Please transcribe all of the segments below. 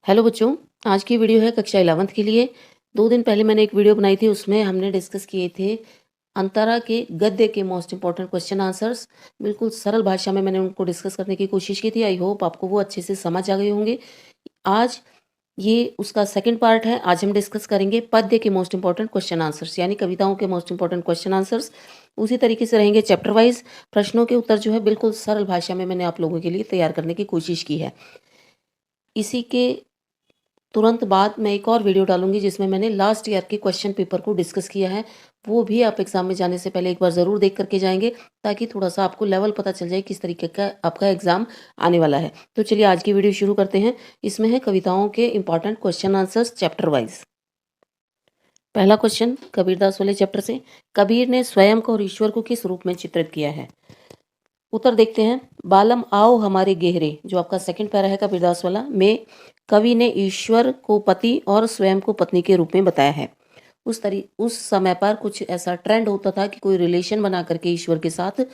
Hello बच्चों, आज की वीडियो है कक्षा 11th के लिए। 2 दिन पहले मैंने एक वीडियो बनाई थी, उसमें हमने डिस्कस किए थे अंतरा के गद्य के मोस्ट इंपॉर्टेंट क्वेश्चन आंसर्स। बिल्कुल सरल भाषा में मैंने उनको डिस्कस करने की कोशिश की थी। आई होप आपको वो अच्छे से समझ आ गए होंगे। आज ये उसका सेकंड पार्ट है। आज हम डिस्कस करेंगे पद्य के मोस्ट इंपॉर्टेंट क्वेश्चन आंसर्स, यानी कविताओं के मोस्ट इंपॉर्टेंट क्वेश्चन आंसर्स। उसी तरीके से रहेंगे चैप्टर वाइज। प्रश्नों के उत्तर जो है बिल्कुल सरल भाषा में मैंने आप लोगों के लिए तैयार करने की कोशिश की है। इसी के तुरंत बाद मैं एक और वीडियो डालूंगी जिसमें मैंने लास्ट ईयर के क्वेश्चन पेपर को डिस्कस किया है। वो भी आप एग्जाम में जाने से पहले एक बार ज़रूर देख करके जाएंगे, ताकि थोड़ा सा आपको लेवल पता चल जाए किस तरीके का आपका एग्जाम आने वाला है। तो चलिए आज की वीडियो शुरू करते हैं। इसमें है कविताओं के important question answers chapter wise. पहला क्वेश्चन कबीरदास वाले चैप्टर से, कबीर ने स्वयं को और ईश्वर को किस रूप में चित्रित किया है? उत्तर देखते हैं। बालम आओ हमारे गहरे, जो आपका सेकंड पैरा है कबीरदास वाला, में कवि ने ईश्वर को पति और स्वयं को पत्नी के रूप में बताया है। उस समय पर कुछ ऐसा ट्रेंड होता था कि कोई रिलेशन बना करके ईश्वर के साथ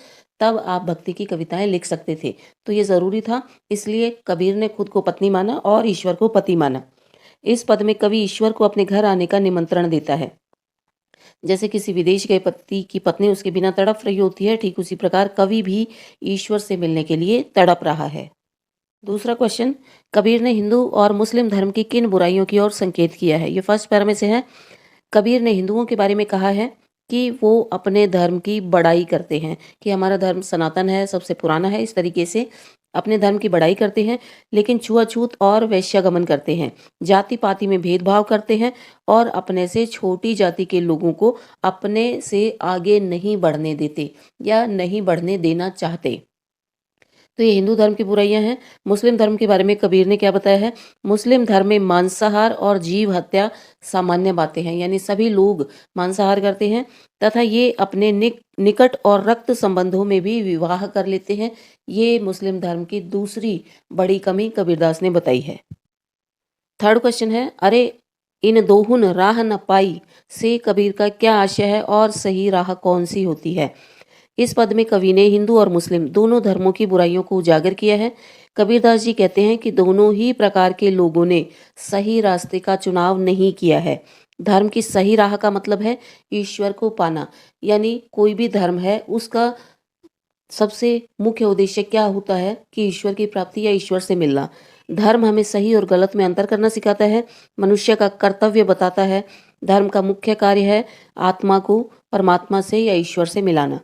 तब आप भक्ति की कविताएं लिख सकते थे। तो ये ज़रूरी था, इसलिए कबीर ने खुद को पत्नी माना और ईश्वर को पति माना। इस पद में कवि ईश्वर को अपने घर आने का निमंत्रण देता है। जैसे किसी विदेश गए पति की पत्नी उसके बिना तड़प रही होती है, ठीक उसी प्रकार कवि भी ईश्वर से मिलने के लिए तड़प रहा है। दूसरा क्वेश्चन, कबीर ने हिंदू और मुस्लिम धर्म की किन बुराइयों की ओर संकेत किया है? ये फर्स्ट पैरा में से है। कबीर ने हिंदुओं के बारे में कहा है कि वो अपने धर्म की बड़ाई करते हैं, कि हमारा धर्म सनातन है, सबसे पुराना है, इस तरीके से अपने धर्म की बड़ाई करते हैं। लेकिन छुआछूत और वैश्यागमन करते हैं, जाति पाति में भेदभाव करते हैं और अपने से छोटी जाति के लोगों को अपने से आगे नहीं बढ़ने देते या नहीं बढ़ने देना चाहते। तो ये हिंदू धर्म की बुराइयां हैं। मुस्लिम धर्म के बारे में कबीर ने क्या बताया है? मुस्लिम धर्म में मांसाहार और जीव हत्या सामान्य बातें हैं, यानी सभी लोग मांसाहार करते हैं तथा ये अपने निकट और रक्त संबंधों में भी विवाह कर लेते हैं। ये मुस्लिम धर्म की दूसरी बड़ी कमी कबीरदास ने बताई है। थर्ड क्वेश्चन है, अरे इन दोहुन राह न पाई से कबीर का क्या आशय है और सही राह कौन सी होती है? इस पद में कवि ने हिंदू और मुस्लिम दोनों धर्मों की बुराइयों को उजागर किया है। कबीरदास जी कहते हैं कि दोनों ही प्रकार के लोगों ने सही रास्ते का चुनाव नहीं किया है। धर्म की सही राह का मतलब है ईश्वर को पाना, यानी कोई भी धर्म है उसका सबसे मुख्य उद्देश्य क्या होता है कि ईश्वर की प्राप्ति या ईश्वर से मिलना। धर्म हमें सही और गलत में अंतर करना सिखाता है, मनुष्य का कर्तव्य बताता है। धर्म का मुख्य कार्य है आत्मा को परमात्मा से या ईश्वर से मिलाना।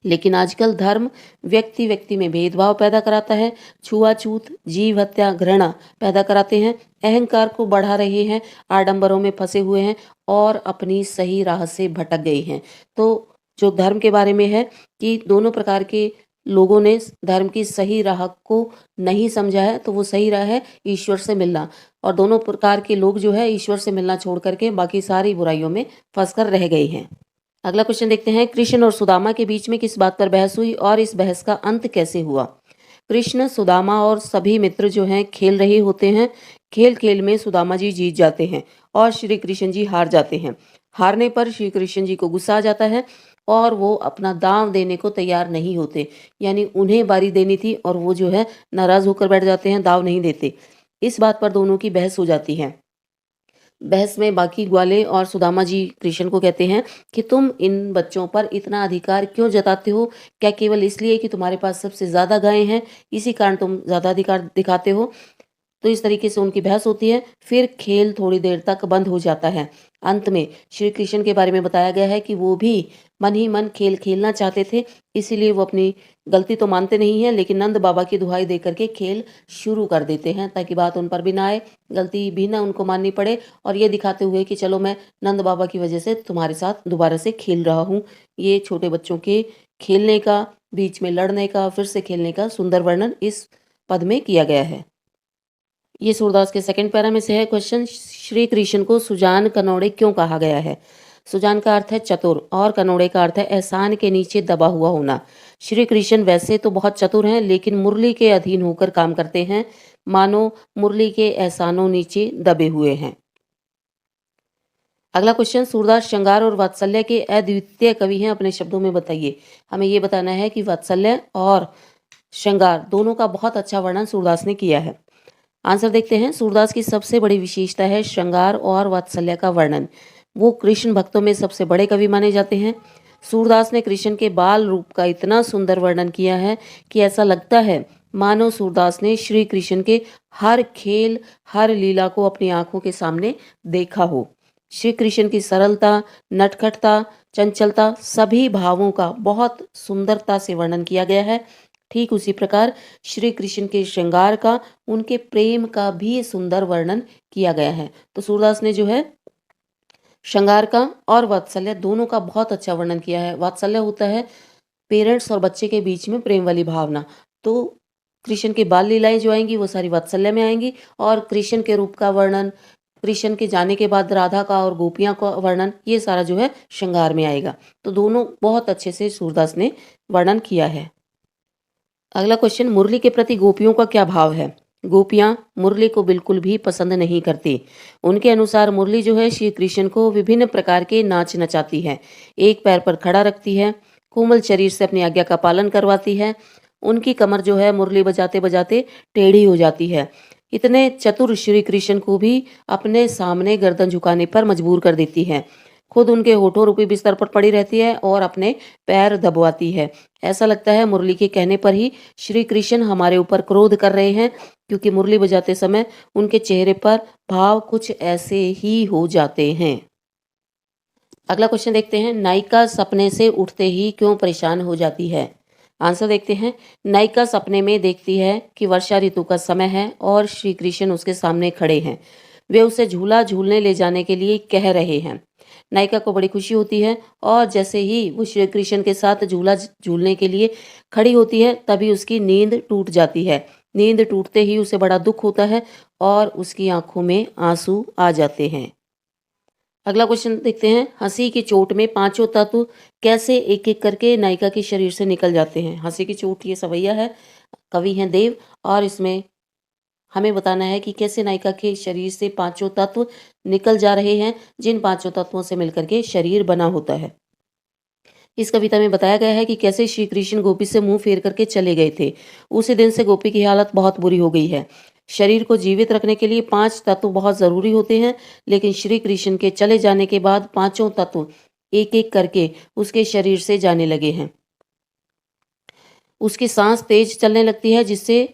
लेकिन आजकल धर्म व्यक्ति व्यक्ति में भेदभाव पैदा कराता है, छुआछूत, जीव हत्या, घृणा पैदा कराते हैं, अहंकार को बढ़ा रहे हैं, आडंबरों में फंसे हुए हैं और अपनी सही राह से भटक गए हैं। तो जो धर्म के बारे में है कि दोनों प्रकार के लोगों ने धर्म की सही राह को नहीं समझा है, तो वो सही राह है ईश्वर से मिलना, और दोनों प्रकार के लोग जो है ईश्वर से मिलना छोड़ करके बाकी सारी बुराइयों में फंस कर रह गए हैं। अगला क्वेश्चन देखते हैं, कृष्ण और सुदामा के बीच में किस बात पर बहस हुई और इस बहस का अंत कैसे हुआ? कृष्ण, सुदामा और सभी मित्र जो हैं खेल रहे होते हैं। खेल खेल में सुदामा जी जीत जाते हैं और श्री कृष्ण जी हार जाते हैं। हारने पर श्री कृष्ण जी को गुस्सा आ जाता है और वो अपना दांव देने को तैयार नहीं होते, यानी उन्हें बारी देनी थी और वो जो है नाराज होकर बैठ जाते हैं, दाव नहीं देते। इस बात पर दोनों की बहस हो जाती है। बहस में बाकी ग्वाले और सुदामा जी कृष्ण को कहते हैं कि तुम इन बच्चों पर इतना अधिकार क्यों जताते हो? क्या केवल इसलिए कि तुम्हारे पास सबसे ज्यादा गायें हैं, इसी कारण तुम ज्यादा अधिकार दिखाते हो? तो इस तरीके से उनकी बहस होती है। फिर खेल थोड़ी देर तक बंद हो जाता है। अंत में श्री कृष्ण के बारे में बताया गया है कि वो भी मन ही मन खेल खेलना चाहते थे, इसीलिए वो अपनी गलती तो मानते नहीं हैं, लेकिन नंद बाबा की दुहाई दे करके खेल शुरू कर देते हैं, ताकि बात उन पर भी ना आए, गलती भी ना उनको माननी पड़े, और ये दिखाते हुए कि चलो मैं नंद बाबा की वजह से तुम्हारे साथ दोबारा से खेल रहा हूँ। ये छोटे बच्चों के खेलने का, बीच में लड़ने का, फिर से खेलने का सुंदर वर्णन इस पद में किया गया है। ये सूरदास के सेकंड पैरा में से है क्वेश्चन, श्री कृष्ण को सुजान कनौड़े क्यों कहा गया है? सुजान का अर्थ है चतुर और कनौड़े का अर्थ है एहसान के नीचे दबा हुआ होना। श्री कृष्ण वैसे तो बहुत चतुर हैं, लेकिन मुरली के अधीन होकर काम करते हैं, मानो मुरली के एहसानों नीचे दबे हुए हैं। अगला क्वेश्चन, सूरदास श्रृंगार और वात्सल्य के अद्वितीय कवि हैं, अपने शब्दों में बताइए। हमें ये बताना है कि वात्सल्य और श्रृंगार दोनों का बहुत अच्छा वर्णन सूरदास ने किया है। आंसर देखते हैं। सूरदास की सबसे बड़ी विशेषता है श्रृंगार और वात्सल्य का वर्णन। वो कृष्ण भक्तों में सबसे बड़े कवि माने जाते हैं। सूरदास ने कृष्ण के बाल रूप का इतना सुंदर वर्णन किया है कि ऐसा लगता है मानो सूरदास ने श्री कृष्ण के हर खेल, हर लीला को अपनी आंखों के सामने देखा हो। श्री कृष्ण की सरलता, नटखटता, चंचलता, सभी भावों का बहुत सुंदरता से वर्णन किया गया है। ठीक उसी प्रकार श्री कृष्ण के श्रृंगार का, उनके प्रेम का भी सुंदर वर्णन किया गया है। तो सूरदास ने जो है श्रृंगार का और वात्सल्य दोनों का बहुत अच्छा वर्णन किया है। वात्सल्य होता है पेरेंट्स और बच्चे के बीच में प्रेम वाली भावना। तो कृष्ण की बाल लीलाएं जो आएंगी वो सारी वात्सल्य में आएंगी, और कृष्ण के रूप का वर्णन, कृष्ण के जाने के बाद राधा का और गोपियां का वर्णन, ये सारा जो है श्रृंगार में आएगा। तो दोनों बहुत अच्छे से सूरदास ने वर्णन किया है। अगला क्वेश्चन, मुरली के प्रति गोपियों का क्या भाव है? गोपियां मुरली को बिल्कुल भी पसंद नहीं करती। उनके अनुसार मुरली जो है श्री कृष्ण को विभिन्न प्रकार के नाच नचाती है, एक पैर पर खड़ा रखती है, कोमल शरीर से अपनी आज्ञा का पालन करवाती है। उनकी कमर जो है मुरली बजाते बजाते टेढ़ी हो जाती है। इतने चतुर श्री कृष्ण को भी अपने सामने गर्दन झुकाने पर मजबूर कर देती है। खुद उनके होठों रूपी बिस्तर पर पड़ी रहती है और अपने पैर दबवाती है। ऐसा लगता है मुरली के कहने पर ही श्री कृष्ण हमारे ऊपर क्रोध कर रहे हैं, क्योंकि मुरली बजाते समय उनके चेहरे पर भाव कुछ ऐसे ही हो जाते हैं। अगला क्वेश्चन देखते हैं, नायिका सपने से उठते ही क्यों परेशान हो जाती है? आंसर देखते हैं। नायिका सपने में देखती है कि वर्षा ऋतु का समय है और श्री कृष्ण उसके सामने खड़े हैं। वे उसे झूला झूलने ले जाने के लिए कह रहे हैं। नायिका को बड़ी खुशी होती है और जैसे ही वो श्री कृष्ण के साथ झूला झूलने के लिए खड़ी होती है तभी उसकी नींद टूट जाती है। नींद टूटते ही उसे बड़ा दुख होता है और उसकी आंखों में आंसू आ जाते हैं। अगला क्वेश्चन देखते हैं, हंसी की चोट में पांचों तत्व कैसे एक एक करके नायिका के शरीर से निकल जाते हैं? हंसी की चोट ये सवैया है, कवि हैं देव, और इसमें हमें बताना है कि कैसे नायिका के शरीर से पांचों तत्व निकल जा रहे हैं, जिन पांचों तत्वों से मिलकर के शरीर बना होता है। इस कविता में बताया गया है कि कैसे श्री कृष्ण गोपी से मुंह फेर करके चले गए थे। उसी दिन से गोपी की हालत बहुत बुरी हो गई है। शरीर को जीवित रखने के लिए पांच तत्व बहुत जरूरी होते हैं, लेकिन श्री कृष्ण के चले जाने के बाद पांचों तत्व एक एक करके उसके शरीर से जाने लगे हैं। उसकी सांस तेज चलने लगती है, जिससे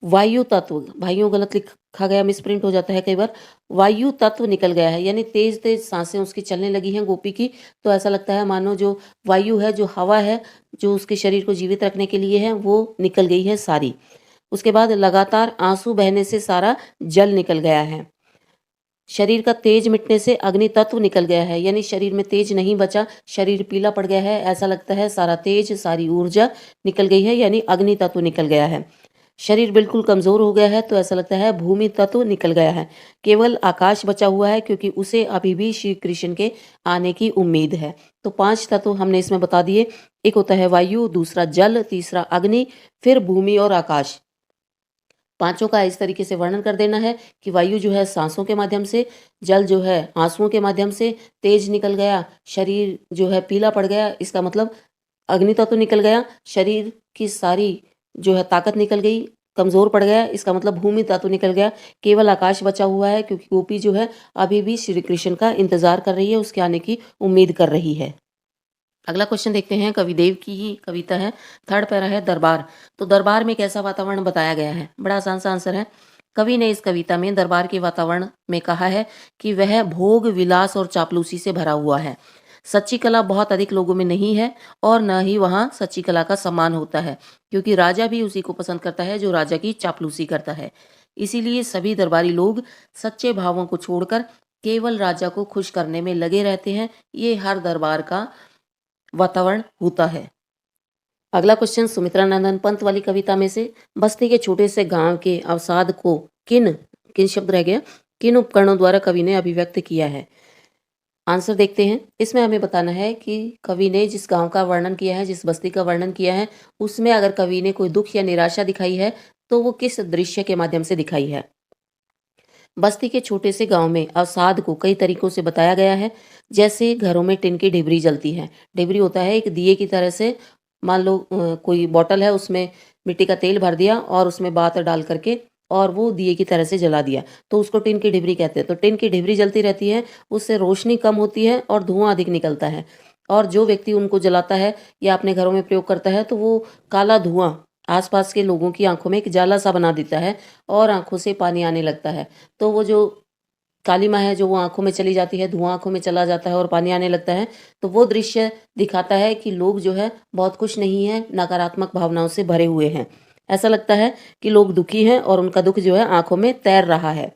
वायु तत्व, भाइयों गलत लिखा गया, मिसप्रिंट हो जाता है कई बार, वायु तत्व निकल गया है, यानी तेज तेज सांसें उसकी चलने लगी हैं गोपी की। तो ऐसा लगता है मानो जो वायु है, जो हवा है, जो उसके शरीर को जीवित रखने के लिए है, वो निकल गई है सारी। उसके बाद लगातार आंसू बहने से सारा जल निकल गया है। शरीर का तेज मिटने से अग्नि तत्व निकल गया है, यानी शरीर में तेज नहीं बचा, शरीर पीला पड़ गया है। ऐसा लगता है सारा तेज, सारी ऊर्जा निकल गई है, यानी अग्नि तत्व निकल गया है। शरीर बिल्कुल कमजोर हो गया है, तो ऐसा लगता है भूमि तत्व निकल गया है। केवल आकाश बचा हुआ है, क्योंकि उसे अभी भी श्री कृष्ण के आने की उम्मीद है। तो पांच तत्व हमने इसमें बता दिए। एक होता है वायु, दूसरा जल, तीसरा अग्नि, फिर भूमि और आकाश। पांचों का इस तरीके से वर्णन कर देना है कि वायु जो है सांसों के माध्यम से, जल जो है आंसुओं के माध्यम से तेज निकल गया, शरीर जो है पीला पड़ गया, इसका मतलब अग्नि तत्व निकल गया, शरीर की सारी जो है ताकत निकल गई, कमजोर पड़ गया, इसका मतलब भूमि तत्व निकल गया। केवल आकाश बचा हुआ है, क्योंकि गोपी जो है अभी भी श्री कृष्ण का इंतजार कर रही है, उसके आने की उम्मीद कर रही है। अगला क्वेश्चन देखते हैं, कविदेव की ही कविता है, थर्ड पैरा है दरबार। तो दरबार में कैसा वातावरण बताया गया है? बड़ा आसान सा आंसर है। कवि ने इस कविता में दरबार के वातावरण में कहा है कि वह भोग, विलास और चापलूसी से भरा हुआ है। सच्ची कला बहुत अधिक लोगों में नहीं है, और न ही वहाँ सच्ची कला का सम्मान होता है, क्योंकि राजा भी उसी को पसंद करता है जो राजा की चापलूसी करता है। इसीलिए सभी दरबारी लोग सच्चे भावों को छोड़कर केवल राजा को खुश करने में लगे रहते हैं। ये हर दरबार का वातावरण होता है। अगला क्वेश्चन, सुमित्रा नंदन पंत वाली कविता में से बस्ती के छोटे से गांव के अवसाद को किन किन शब्द रह गया, किन उपकरणों द्वारा कवि ने अभिव्यक्त किया है? आंसर देखते हैं। इसमें हमें बताना है कि कवि ने जिस गांव का वर्णन किया है, जिस बस्ती का वर्णन किया है, उसमें अगर कवि ने कोई दुख या निराशा दिखाई है तो वो किस दृश्य के माध्यम से दिखाई है। बस्ती के छोटे से गांव में अवसाद को कई तरीकों से बताया गया है। जैसे घरों में टिन की डिबरी जलती है। डिबरी होता है एक दिए की तरह से, मान लो कोई बॉटल है, उसमें मिट्टी का तेल भर दिया और उसमें बात डाल करके और वो दिए की तरह से जला दिया, तो उसको टिन की ढिबरी कहते हैं। तो टिन की ढिबरी जलती रहती है, उससे रोशनी कम होती है और धुआं अधिक निकलता है। और जो व्यक्ति उनको जलाता है या अपने घरों में प्रयोग करता है, तो वो काला धुआं आसपास के लोगों की आंखों में एक जाला सा बना देता है और आंखों से पानी आने लगता है। तो वो जो काली माँ है, जो वो आंखों में चली जाती है, धुआं आंखों में चला जाता है और पानी आने लगता है, तो वो दृश्य दिखाता है कि लोग जो है बहुत खुश नहीं है, नकारात्मक भावनाओं से भरे हुए हैं। ऐसा लगता है कि लोग दुखी हैं और उनका दुख जो है आंखों में तैर रहा है।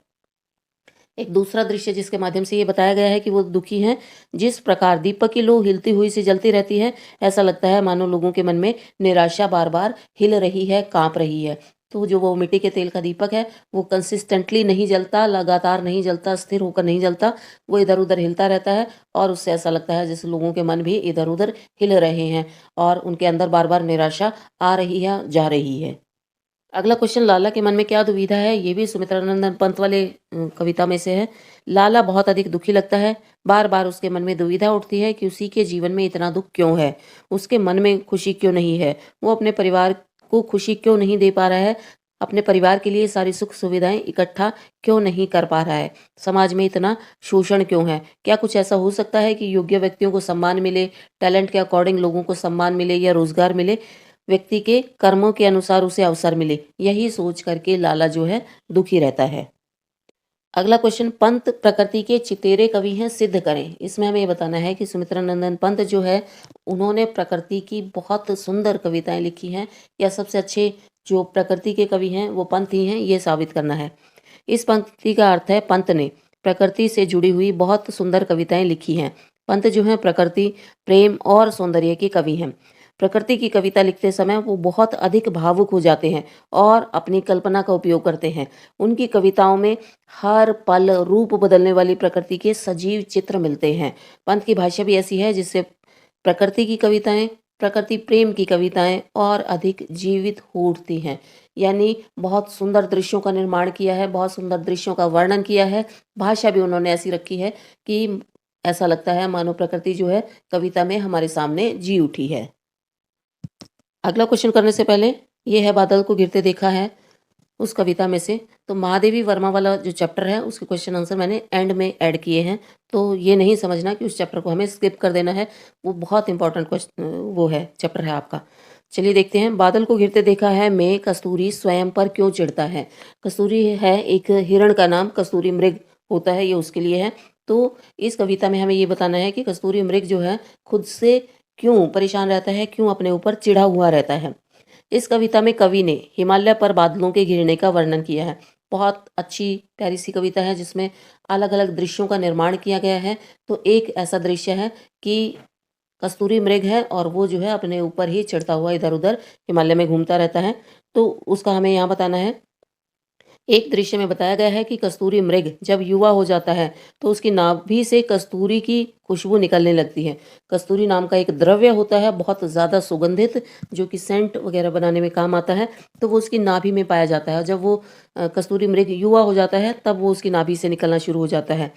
एक दूसरा दृश्य जिसके माध्यम से ये बताया गया है कि वो दुखी हैं, जिस प्रकार दीपक की लौ हिलती हुई सी जलती रहती है, ऐसा लगता है मानो लोगों के मन में निराशा बार बार हिल रही है, कांप रही है। तो जो वो मिट्टी के तेल का दीपक है, वो कंसिस्टेंटली नहीं जलता, लगातार नहीं जलता, स्थिर होकर नहीं जलता, वो इधर उधर हिलता रहता है और उससे ऐसा लगता है जैसे लोगों के मन भी इधर उधर हिल रहे हैं और उनके अंदर बार बार निराशा आ रही है, जा रही है। अगला क्वेश्चन, लाला के मन में क्या दुविधा है, ये भी सुमित्रानंदन पंत वाले कविता में से है। लाला बहुत अधिक दुखी लगता है, बार बार उसके मन में दुविधा उठती है कि उसी के जीवन में इतना दुख क्यों है, उसके मन में खुशी क्यों नहीं है, वो अपने परिवार को खुशी क्यों नहीं दे पा रहा है, अपने परिवार के लिए सारी सुख सुविधाएं इकट्ठा क्यों नहीं कर पा रहा है, समाज में इतना शोषण क्यों है, क्या कुछ ऐसा हो सकता है कि योग्य व्यक्तियों को सम्मान मिले, टैलेंट के अकॉर्डिंग लोगों को सम्मान मिले या रोजगार मिले, व्यक्ति के कर्मों के अनुसार उसे अवसर मिले, यही सोच करके लाला जो है दुखी रहता है। अगला क्वेश्चन, पंत प्रकृति के चितेरे कवि हैं, सिद्ध करें। इसमें हमें ये बताना है कि सुमित्रानंदन पंत जो है, उन्होंने प्रकृति की बहुत सुंदर कविताएं लिखी हैं, या सबसे अच्छे जो प्रकृति के कवि हैं वो पंत ही हैं, ये साबित करना है। इस पंक्ति का अर्थ है, पंत ने प्रकृति से जुड़ी हुई बहुत सुंदर कविताएं लिखी हैं। पंत जो हैं प्रकृति, प्रेम और सौंदर्य के कवि हैं। प्रकृति की कविता लिखते समय वो बहुत अधिक भावुक हो जाते हैं और अपनी कल्पना का उपयोग करते हैं। उनकी कविताओं में हर पल रूप बदलने वाली प्रकृति के सजीव चित्र मिलते हैं। पंत की भाषा भी ऐसी है जिससे प्रकृति की कविताएं, प्रकृति प्रेम की कविताएं और अधिक जीवित हो उठती हैं। यानी बहुत सुंदर दृश्यों का निर्माण किया है, बहुत सुंदर दृश्यों का वर्णन किया है। भाषा भी उन्होंने ऐसी रखी है कि ऐसा लगता है मानो प्रकृति जो है कविता में हमारे सामने जी उठी है। अगला क्वेश्चन करने से पहले, ये है बादल को गिरते देखा है उस कविता में से। तो महादेवी वर्मा वाला जो चैप्टर है उसके क्वेश्चन आंसर मैंने एंड में ऐड किए हैं, तो ये नहीं समझना कि उस चैप्टर को हमें स्किप कर देना है, वो बहुत इंपॉर्टेंट क्वेश्चन वो है, चैप्टर है आपका। चलिए देखते हैं, बादल को गिरते देखा है मैं, कस्तूरी स्वयं पर क्यों चिढ़ता है। कस्तूरी है एक हिरण का नाम, कस्तूरी मृग होता है, ये उसके लिए है। तो इस कविता में हमें ये बताना है कि कस्तूरी मृग जो है खुद से क्यों परेशान रहता है, क्यों अपने ऊपर चिढ़ा हुआ रहता है। इस कविता में कवि ने हिमालय पर बादलों के घिरने का वर्णन किया है। बहुत अच्छी प्यारी सी कविता है जिसमें अलग अलग दृश्यों का निर्माण किया गया है। तो एक ऐसा दृश्य है कि कस्तूरी मृग है और वो जो है अपने ऊपर ही चढ़ता हुआ इधर उधर हिमालय में घूमता रहता है, तो उसका हमें यहाँ बताना है। एक दृश्य में बताया गया है कि कस्तूरी मृग जब युवा हो जाता है तो उसकी नाभि से कस्तूरी की खुशबू निकलने लगती है। कस्तूरी नाम का एक द्रव्य होता है बहुत ज़्यादा सुगंधित, जो कि सेंट वगैरह बनाने में काम आता है, तो वो उसकी नाभि में पाया जाता है। जब वो कस्तूरी मृग युवा हो जाता है तब वो उसकी नाभि से निकलना शुरू हो जाता है।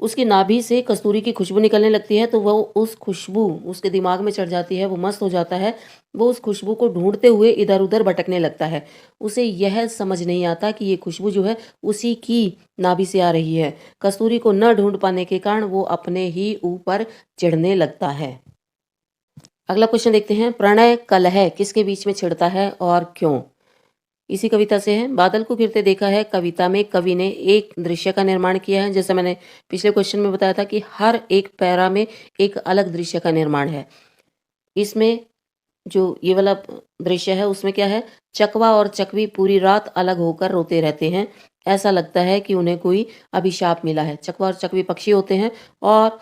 उसकी नाभि से कस्तूरी की खुशबू निकलने लगती है, तो वो उस खुशबू उसके दिमाग में चढ़ जाती है, वो मस्त हो जाता है। वो उस खुशबू को ढूंढते हुए इधर उधर भटकने लगता है। उसे यह समझ नहीं आता कि ये खुशबू जो है उसी की नाभि से आ रही है। कस्तूरी को न ढूंढ पाने के कारण वो अपने ही ऊपर चढ़ने लगता है। अगला क्वेश्चन देखते हैं, प्रणय कलह किसके बीच में छिड़ता है और क्यों। इसी कविता से है। बादल को गिरते देखा है कविता में कवि ने एक दृश्य का निर्माण किया है। जैसे मैंने पिछले क्वेश्चन में बताया था कि हर एक पैरा में एक अलग दृश्य का निर्माण है। इसमें जो ये वाला दृश्य है उसमें क्या है, चकवा और चकवी पूरी रात अलग होकर रोते रहते हैं। ऐसा लगता है कि उन्हें कोई अभिशाप मिला है। चकवा और चकवी पक्षी होते हैं और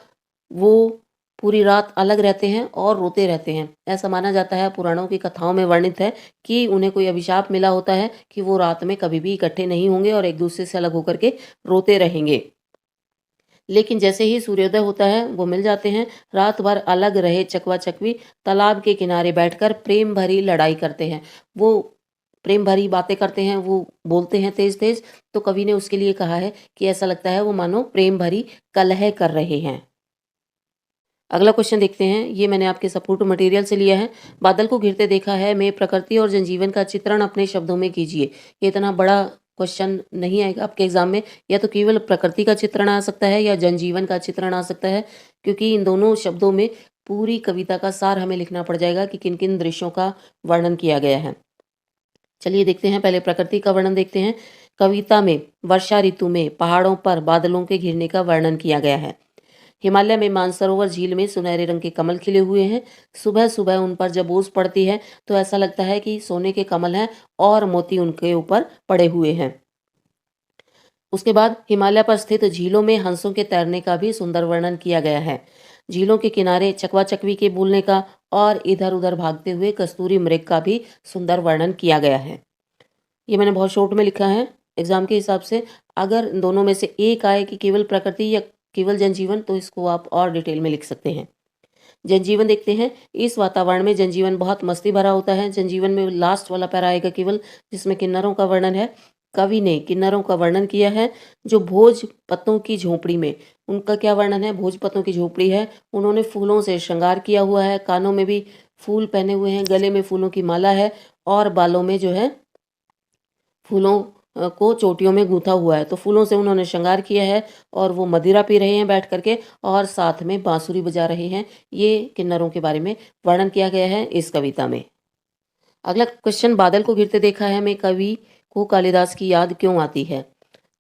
वो पूरी रात अलग रहते हैं और रोते रहते हैं। ऐसा माना जाता है, पुराणों की कथाओं में वर्णित है कि उन्हें कोई अभिशाप मिला होता है कि वो रात में कभी भी इकट्ठे नहीं होंगे और एक दूसरे से अलग होकर के रोते रहेंगे। लेकिन जैसे ही सूर्योदय होता है वो मिल जाते हैं। रात भर अलग रहे चकवा चकवी तालाब के किनारे बैठकर प्रेम भरी लड़ाई करते हैं। वो प्रेम भरी बातें करते हैं, वो बोलते हैं तेज तेज। तो कवि ने उसके लिए कहा है कि ऐसा लगता है वो मानो प्रेम भरी कलह कर रहे हैं। अगला क्वेश्चन देखते हैं, ये मैंने आपके सपोर्ट मटेरियल से लिया है। बादल को घिरते देखा है में प्रकृति और जनजीवन का चित्रण अपने शब्दों में कीजिए। ये इतना बड़ा क्वेश्चन नहीं आएगा आपके एग्जाम में, या तो केवल प्रकृति का चित्रण आ सकता है या जनजीवन का चित्रण आ सकता है, क्योंकि इन दोनों शब्दों में पूरी कविता का सार हमें लिखना पड़ जाएगा कि किन किन दृश्यों का वर्णन किया गया है। चलिए देखते हैं, पहले प्रकृति का वर्णन देखते हैं। कविता में वर्षा ऋतु में पहाड़ों पर बादलों के घिरने का वर्णन किया गया है। हिमालय में मानसरोवर झील में सुनहरे रंग के कमल खिले हुए हैं। सुबह सुबह उन पर जब ओस पड़ती है तो ऐसा लगता है कि सोने के कमल हैं और मोती उनके ऊपर पड़े हुए हैं। उसके बाद हिमालय पर स्थित झीलों में हंसों के तैरने का भी सुंदर वर्णन किया गया है। झीलों के किनारे चकवा चकवी के बोलने का और इधर उधर भागते हुए कस्तूरी मृग का भी सुंदर वर्णन किया गया है। ये मैंने बहुत शॉर्ट में लिखा है एग्जाम के हिसाब से। अगर इन दोनों में से एक आए कि केवल प्रकृति या केवल जनजीवन, तो इसको आप और डिटेल में लिख सकते हैं। जनजीवन देखते हैं। इस वातावरण में जनजीवन बहुत मस्ती भरा होता है। जनजीवन में लास्ट वाला पैरा आएगा केवल, जिसमें किन्नरों का वर्णन है। कवि ने किन्नरों का वर्णन किया है जो भोज पत्तों की झोपड़ी में, उनका क्या वर्णन है? भोज पत्तों की झोपड़ी है, उन्होंने फूलों से श्रृंगार किया हुआ है, कानों में भी फूल पहने हुए हैं, गले में फूलों की माला है और बालों में जो है फूलों को चोटियों में गूंथा हुआ है। तो फूलों से उन्होंने श्रृंगार किया है और वो मदिरा पी रहे हैं बैठ करके और साथ में बांसुरी बजा रहे हैं। ये किन्नरों के बारे में वर्णन किया गया है इस कविता में। अगला क्वेश्चन, बादल को घिरते देखा है में कवि को कालिदास की याद क्यों आती है?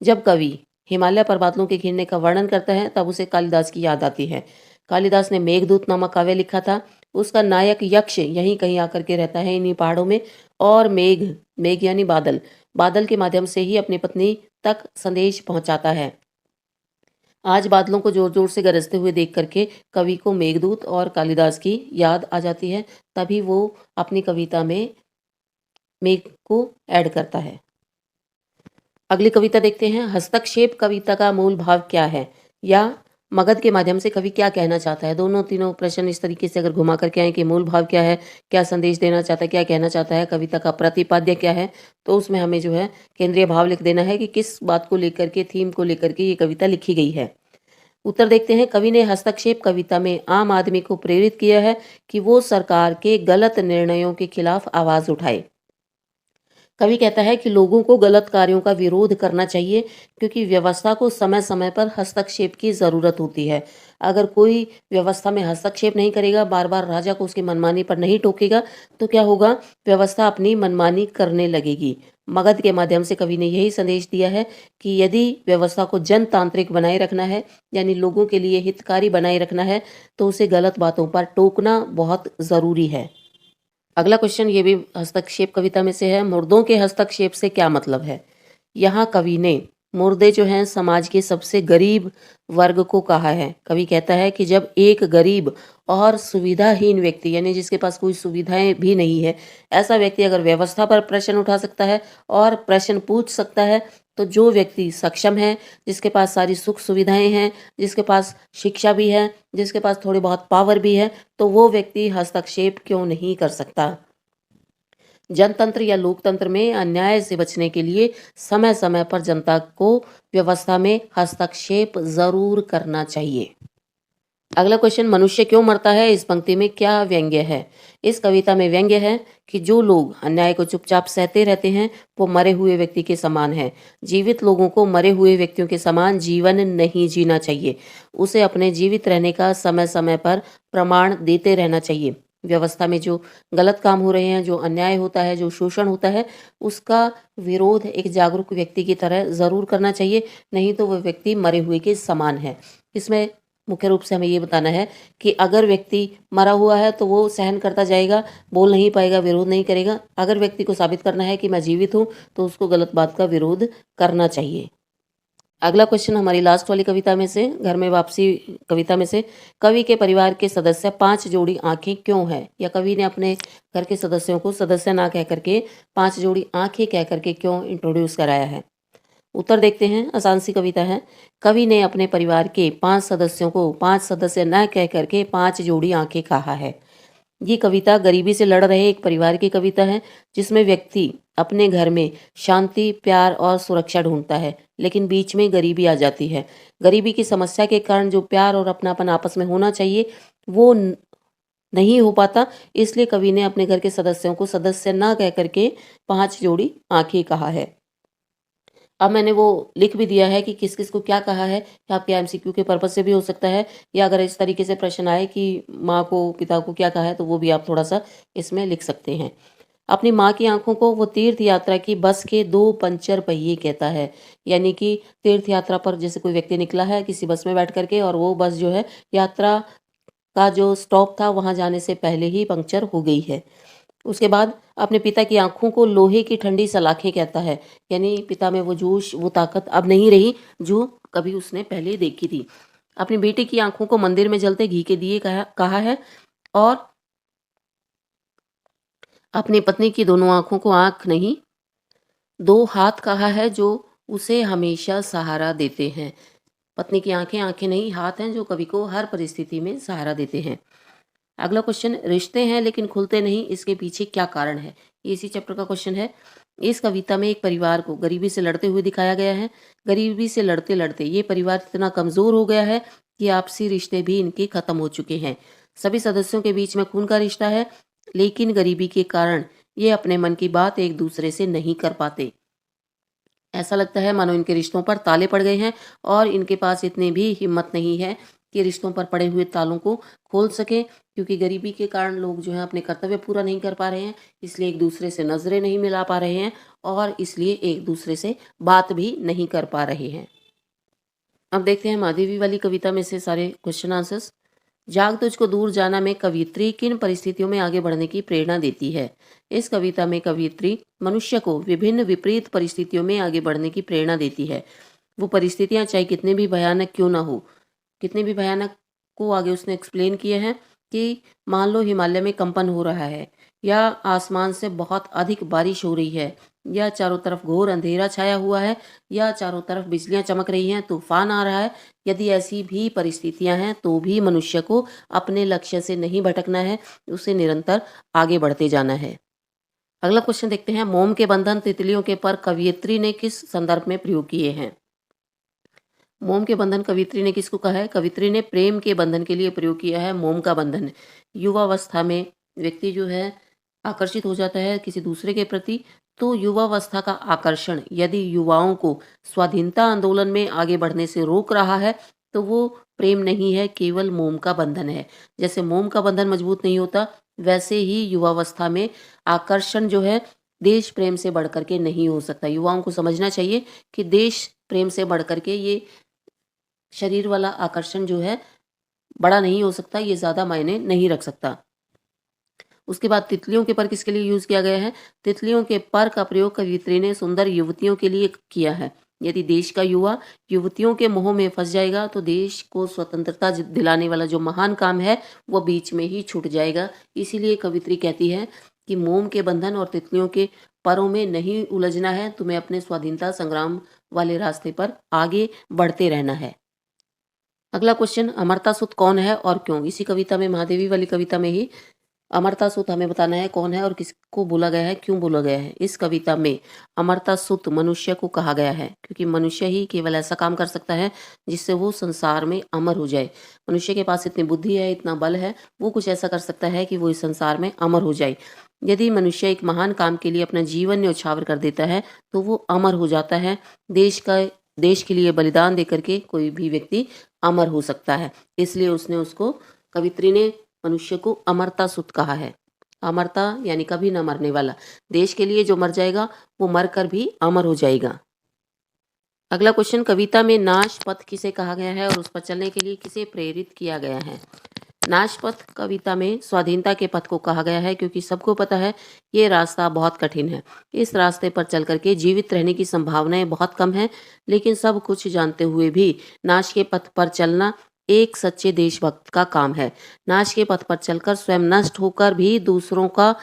जब कवि हिमालय पर बादलों के घिरने का वर्णन करता है तब उसे कालिदास की याद आती है। कालिदास ने मेघदूत नामक काव्य लिखा था। उसका नायक यक्ष यहीं कहीं आकर के रहता है, इन्हीं पहाड़ों में, और मेघ, मेघ यानी बादल, बादल के माध्यम से ही अपनी पत्नी तक संदेश पहुंचाता है। आज बादलों को जोर जोर से गरजते हुए देख करके कवि को मेघदूत और कालिदास की याद आ जाती है, तभी वो अपनी कविता में मेघ को ऐड करता है। अगली कविता देखते हैं। हस्तक्षेप कविता का मूल भाव क्या है, या मगध के माध्यम से कवि क्या कहना चाहता है? दोनों तीनों प्रश्न इस तरीके से अगर घुमा करके आए कि मूल भाव क्या है, क्या संदेश देना चाहता है, क्या कहना चाहता है, कविता का प्रतिपाद्य क्या है, तो उसमें हमें जो है केंद्रीय भाव लिख देना है कि किस बात को लेकर के, थीम को लेकर के ये कविता लिखी गई है। उत्तर देखते हैं। कवि ने हस्तक्षेप कविता में आम आदमी को प्रेरित किया है कि वो सरकार के गलत निर्णयों के खिलाफ आवाज उठाए। कवि कहता है कि लोगों को गलत कार्यों का विरोध करना चाहिए, क्योंकि व्यवस्था को समय समय पर हस्तक्षेप की ज़रूरत होती है। अगर कोई व्यवस्था में हस्तक्षेप नहीं करेगा, बार बार राजा को उसकी मनमानी पर नहीं टोकेगा, तो क्या होगा? व्यवस्था अपनी मनमानी करने लगेगी। मगध के माध्यम से कवि ने यही संदेश दिया है कि यदि व्यवस्था को जनतांत्रिक बनाए रखना है, यानी लोगों के लिए हितकारी बनाए रखना है, तो उसे गलत बातों पर टोकना बहुत ज़रूरी है। अगला क्वेश्चन ये भी हस्तक्षेप कविता में से है। मुर्दों के हस्तक्षेप से क्या मतलब है? यहाँ कवि ने मुर्दे जो हैं समाज के सबसे गरीब वर्ग को कहा है। कवि कहता है कि जब एक गरीब और सुविधाहीन व्यक्ति, यानी जिसके पास कोई सुविधाएं भी नहीं है, ऐसा व्यक्ति अगर व्यवस्था पर प्रश्न उठा सकता है और प्रश्न पूछ सकता है, तो जो व्यक्ति सक्षम है, जिसके पास सारी सुख सुविधाएं हैं, जिसके पास शिक्षा भी है, जिसके पास थोड़ी बहुत पावर भी है, तो वो व्यक्ति हस्तक्षेप क्यों नहीं कर सकता? जनतंत्र या लोकतंत्र में अन्याय से बचने के लिए समय समय पर जनता को व्यवस्था में हस्तक्षेप जरूर करना चाहिए। अगला क्वेश्चन, मनुष्य क्यों मरता है? इस पंक्ति में क्या व्यंग्य है? इस कविता में व्यंग्य है कि जो लोग अन्याय को चुपचाप सहते रहते हैं वो मरे हुए व्यक्ति के समान है। जीवित लोगों को मरे हुए व्यक्तियों के समान जीवन नहीं जीना चाहिए। उसे अपने जीवित रहने का समय समय पर प्रमाण देते रहना चाहिए। व्यवस्था में जो गलत काम हो रहे हैं, जो अन्याय होता है, जो शोषण होता है, उसका विरोध एक जागरूक व्यक्ति की तरह ज़रूर करना चाहिए, नहीं तो वह व्यक्ति मरे हुए के समान है। इसमें मुख्य रूप से हमें ये बताना है कि अगर व्यक्ति मरा हुआ है तो वो सहन करता जाएगा, बोल नहीं पाएगा, विरोध नहीं करेगा। अगर व्यक्ति को साबित करना है कि मैं जीवित हूँ, तो उसको गलत बात का विरोध करना चाहिए। अगला क्वेश्चन हमारी लास्ट वाली कविता में से, घर में वापसी कविता में से, कवि के परिवार के सदस्य 5 जोड़ी आंखें क्यों है? या कवि ने अपने घर के सदस्यों को सदस्य ना कह करके 5 जोड़ी आंखें कह करके क्यों इंट्रोड्यूस कराया है? उत्तर देखते हैं। आसान सी कविता है। कवि ने अपने परिवार के 5 सदस्यों को 5 सदस्य न कह करके 5 जोड़ी आंखें कहा है। ये कविता गरीबी से लड़ रहे एक परिवार की कविता है, जिसमें व्यक्ति अपने घर में शांति, प्यार और सुरक्षा ढूंढता है, लेकिन बीच में गरीबी आ जाती है। गरीबी की समस्या के कारण जो प्यार और अपनापन आपस में होना चाहिए, वो नहीं हो पाता, इसलिए कवि ने अपने घर के सदस्यों को सदस्य ना कह करके 5 जोड़ी आँखें कहा है। अब मैंने वो लिख भी दिया है कि किस-किस को क्या कहा है, कि आपके एमसीक्यू के पर्पज़ से भी हो सकता है, या अगर इस तरीके से प्रश्न आए कि माँ को, पिता को क्या कहा है, तो वो भी आप थोड़ा-सा इसमें लिख सकते हैं। अपनी माँ की आँखों को वो तीर्थ यात्रा की बस के 2 पंचर पहिए कहता है। यानी कि तीर्थ यात्रा पर जैसे कोई व्यक्ति निकला है किसी बस में बैठ कर के, और वो बस जो है यात्रा का जो स्टॉप था वहाँ जाने से पहले ही पंक्चर हो गई है। उसके बाद अपने पिता की आँखों को लोहे की ठंडी सलाखें कहता है। यानी पिता में वो जोश, वो ताकत अब नहीं रही जो कभी उसने पहले देखी थी। अपनी बेटी की आँखों को मंदिर में जलते घी के दिए कहा है, और अपनी पत्नी की दोनों आँखों को आँख नहीं, 2 हाथ कहा है जो उसे हमेशा सहारा देते हैं। पत्नी की आँखें, आँखें नहीं हाथ हैं जो कवि को हर परिस्थिति में सहारा देते हैं। अगला क्वेश्चन, रिश्ते हैं लेकिन खुलते नहीं, इसके पीछे क्या कारण है? ये इसी चैप्टर का क्वेश्चन है। इस कविता में एक परिवार को गरीबी से लड़ते हुए दिखाया गया है। गरीबी से लड़ते-लड़ते ये परिवार इतना कमज़ोर हो गया है कि आपसी रिश्ते भी इनके खत्म हो चुके हैं। सभी सदस्यों के बीच में खून का रिश्ता है, लेकिन गरीबी के कारण ये अपने मन की बात एक दूसरे से नहीं कर पाते। ऐसा लगता है मानो इनके रिश्तों पर ताले पड़ गए हैं, और इनके पास इतनी भी हिम्मत नहीं है कि रिश्तों पर पड़े हुए तालों को खोल सकें, क्योंकि गरीबी के कारण लोग जो हैं अपने कर्तव्य पूरा नहीं कर पा रहे हैं, इसलिए एक दूसरे से नज़रें नहीं मिला पा रहे हैं, और इसलिए एक दूसरे से बात भी नहीं कर पा रहे हैं। अब देखते हैं महादेवी वाली कविता में से सारे क्वेश्चन आंसर्स। जाग तुझको दूर जाना में कवियत्री किन परिस्थितियों में आगे बढ़ने की प्रेरणा देती है? इस कविता में कवियत्री मनुष्य को विभिन्न विपरीत परिस्थितियों में आगे बढ़ने की प्रेरणा देती है। वो परिस्थितियां चाहे कितने भी भयानक क्यों ना हो, कितने भी भयानक को आगे उसने एक्सप्लेन किए हैं, कि मान लो हिमालय में कंपन हो रहा है, या आसमान से बहुत अधिक बारिश हो रही है, या चारों तरफ घोर अंधेरा छाया हुआ है, या चारों तरफ बिजलियां चमक रही हैं, तूफान आ रहा है। यदि ऐसी भी परिस्थितियां हैं तो भी मनुष्य को अपने लक्ष्य से नहीं भटकना है, उसे निरंतर आगे बढ़ते जाना है। अगला क्वेश्चन देखते हैं, मोम के बंधन तितलियों के पर कवियत्री ने किस संदर्भ में प्रयोग किए हैं? मोम के बंधन कवित्री ने किसको कहा है? कवित्री ने प्रेम के बंधन के लिए प्रयोग किया है मोम का बंधन। युवावस्था में व्यक्ति जो है आकर्षित हो जाता है किसी दूसरे के प्रति, तो युवावस्था का आकर्षण यदि युवाओं को स्वाधीनता आंदोलन में आगे बढ़ने से रोक रहा है, तो वो प्रेम नहीं है, केवल मोम का बंधन है। जैसे मोम का बंधन मजबूत नहीं होता, वैसे ही युवावस्था में आकर्षण जो है देश प्रेम से बढ़ कर के नहीं हो सकता। युवाओं को समझना चाहिए कि देश प्रेम से बढ़ कर के ये शरीर वाला आकर्षण जो है बड़ा नहीं हो सकता, ये ज़्यादा मायने नहीं रख सकता। उसके बाद तितलियों के पर किसके लिए यूज़ किया गया है? तितलियों के पर का प्रयोग कवियत्री ने सुंदर युवतियों के लिए किया है। यदि देश का युवा युवतियों के मोह में फँस जाएगा, तो देश को स्वतंत्रता दिलाने वाला जो महान काम है, वो बीच में ही छूट जाएगा। इसीलिए कवियत्री कहती है कि मोम के बंधन और तितलियों के परों में नहीं उलझना है, तुम्हें अपने स्वाधीनता संग्राम वाले रास्ते पर आगे बढ़ते रहना है। अगला क्वेश्चन, अमर्ता सूद कौन है और क्यों? इसी कविता में, महादेवी वाली कविता में ही अमर्ता सूद हमें बताना है कौन है और किसको बोला गया है, क्यों बोला गया है। इस कविता में अमर्ता सूद मनुष्य को कहा गया है, क्योंकि मनुष्य ही केवल ऐसा काम कर सकता है जिससे वो संसार में अमर हो जाए। मनुष्य के पास इतनी बुद्धि है, इतना बल है, वो कुछ ऐसा कर सकता है कि वो इस संसार में अमर हो जाए। यदि मनुष्य एक महान काम के लिए अपना जीवन न्यौछावर कर देता है, तो वो अमर हो जाता है। देश के लिए बलिदान देकर के कोई भी व्यक्ति अमर हो सकता है। इसलिए उसने उसको, कवित्री ने मनुष्य को अमरता सूद कहा है। अमरता यानी कभी न मरने वाला। देश के लिए जो मर जाएगा वो मर कर भी अमर हो जाएगा। अगला क्वेश्चन, कविता में नाश पथ किसे कहा गया है और उस पर चलने के लिए किसे प्रेरित किया गया है? नाश पथ कविता में स्वाधीनता के पथ को कहा गया है, क्योंकि सबको पता है ये रास्ता बहुत कठिन है। इस रास्ते पर चल करके जीवित रहने की संभावनाएं बहुत कम है, लेकिन सब कुछ जानते हुए भी नाश के पथ पर चलना एक सच्चे देशभक्त का काम है। नाश के पथ पर चलकर स्वयं नष्ट होकर भी दूसरों का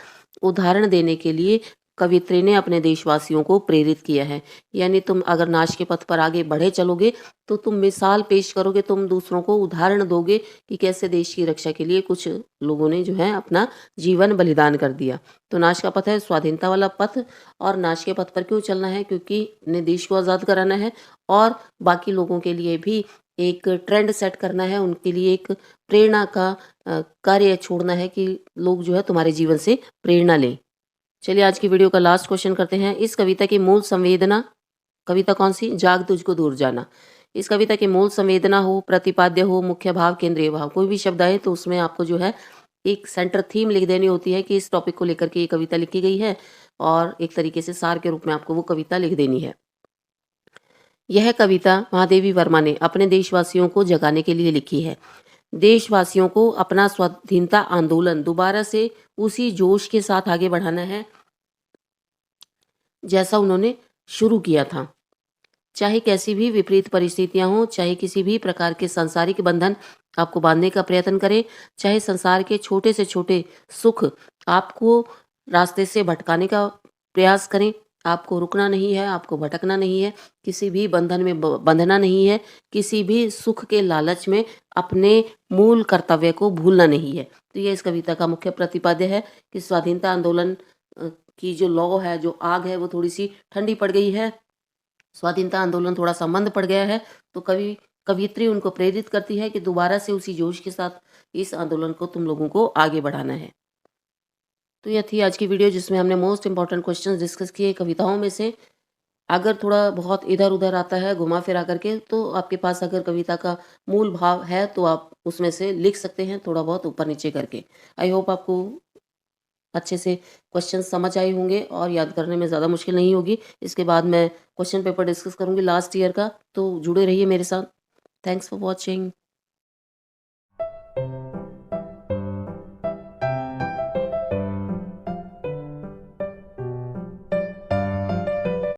उदाहरण देने के लिए कवित्री ने अपने देशवासियों को प्रेरित किया है। यानी तुम अगर नाश के पथ पर आगे बढ़े चलोगे, तो तुम मिसाल पेश करोगे, तुम दूसरों को उदाहरण दोगे कि कैसे देश की रक्षा के लिए कुछ लोगों ने जो है अपना जीवन बलिदान कर दिया। तो नाश का पथ है स्वाधीनता वाला पथ, और नाश के पथ पर क्यों चलना है? क्योंकि अपने देश को आज़ाद कराना है, और बाकी लोगों के लिए भी एक ट्रेंड सेट करना है, उनके लिए एक प्रेरणा का कार्य छोड़ना है कि लोग जो है तुम्हारे जीवन से प्रेरणा लें। चलिए आज की वीडियो का लास्ट क्वेश्चन करते हैं। इस कविता की मूल संवेदना, कविता कौन-सी? जाग तुझको दूर जाना। इस कविता की मूल संवेदना हो, प्रतिपाद्य हो, मुख्य भाव, केंद्रीय भाव, कोई भी शब्द आए तो उसमें आपको जो है एक सेंटर थीम लिख देनी होती है कि इस टॉपिक को लेकर के ये कविता लिखी गई है और एक तरीके से सार के रूप में आपको वो कविता लिख देनी है। यह कविता महादेवी वर्मा ने अपने देशवासियों को जगाने के लिए लिखी है। देशवासियों को अपना स्वाधीनता आंदोलन दोबारा से उसी जोश के साथ आगे बढ़ाना है जैसा उन्होंने शुरू किया था। चाहे कैसी भी विपरीत परिस्थितियां हों, चाहे किसी भी प्रकार के सांसारिक बंधन आपको बांधने का प्रयत्न करें, चाहे संसार के छोटे से छोटे सुख आपको रास्ते से भटकाने का प्रयास करें, आपको रुकना नहीं है, आपको भटकना नहीं है, किसी भी बंधन में बंधना नहीं है, किसी भी सुख के लालच में अपने मूल कर्तव्य को भूलना नहीं है। तो ये इस कविता का मुख्य प्रतिपाद्य है कि स्वाधीनता आंदोलन की जो लौ है, जो आग है, वो थोड़ी सी ठंडी पड़ गई है। स्वाधीनता आंदोलन थोड़ा-सा मंद पड़ गया है, तो कवियत्री उनको प्रेरित करती है कि दोबारा से उसी जोश के साथ इस आंदोलन को तुम लोगों को आगे बढ़ाना है। तो यह थी आज की वीडियो जिसमें हमने मोस्ट इम्पोर्टेंट क्वेश्चंस डिस्कस किए कविताओं में से। अगर थोड़ा बहुत इधर-उधर आता है घुमा-फिरा करके, तो आपके पास अगर कविता का मूल भाव है, तो आप उसमें से लिख सकते हैं थोड़ा बहुत ऊपर-नीचे करके। आई होप आपको अच्छे से क्वेश्चन समझ आए होंगे और याद करने में ज़्यादा मुश्किल नहीं होगी। इसके बाद मैं क्वेश्चन पेपर डिस्कस करूँगी लास्ट ईयर का, तो जुड़े रहिए मेरे साथ। Thanks for watching.